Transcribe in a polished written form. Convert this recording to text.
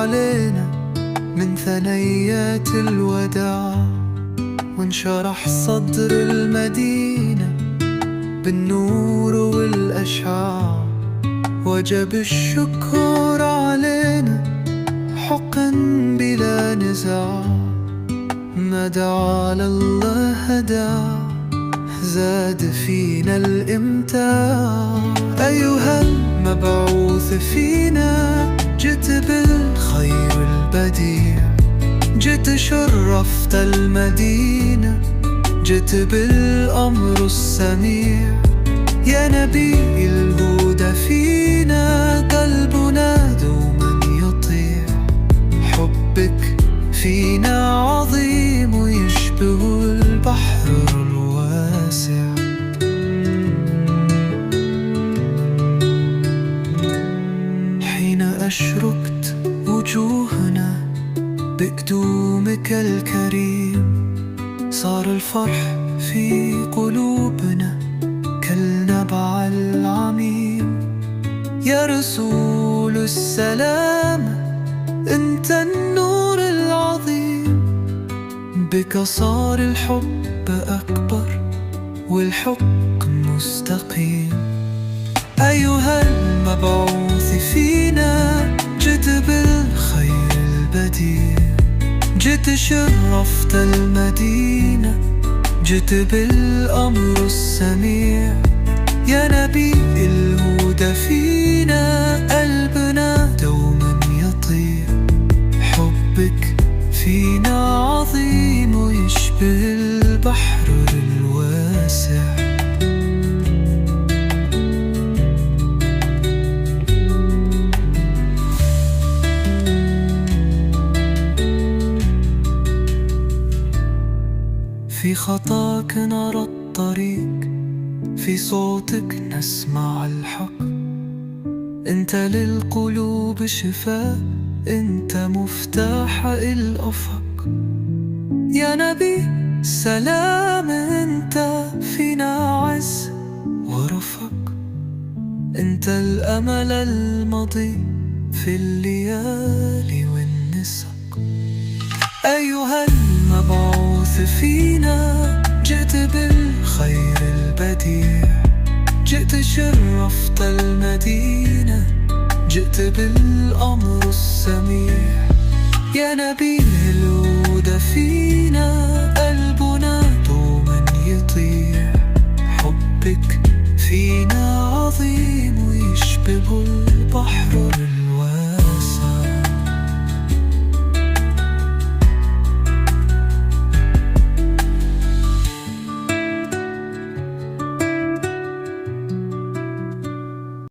علينا من ثنيات الوداع، وانشرح صدر المدينة بالنور والأشعاع. وجب الشكر علينا حقا بلا نزاع، ما دعا لله هدى زاد فينا الإمتاع. أيها المبعوث فينا جئت بالخير البديع، جئت شرفت المدينة، جئت بالأمر السميع. يا نبي الهدى فينا قلبنا دوما يطيع، حبك فينا عظيم ويشبه البحر الواسع. حين أشرقت وجوهنا بقدومك الكريم، صار الفرح في قلوبنا كالنبع العميم. يا رسول السلام أنت النور العظيم، بك صار الحب أكبر والحكم مستقيم. أيها المبعوث فينا جئت بالخير البديع، جئت شرفت المدينة، جئت بالأمر السميع. يا نبي الهدى فينا قلبنا دوما يطيع، حبك فينا عظيم ويشبه البحر الواسع. في خطاك نرى الطريق، في صوتك نسمع الحق. انت للقلوب شفاء، انت مفتاح الأفق. يا نبي سلام انت فينا عز ورفق، انت الأمل المضي في الليالي والنسق. أيها المبعوث فينا جئت بالخير البديع، جئت شرفت المدينة، جئت بالأمر السميع. يا نبي الهدى فينا قلبنا دوما يطيع، حبك فينا عظيم ويشبه البحر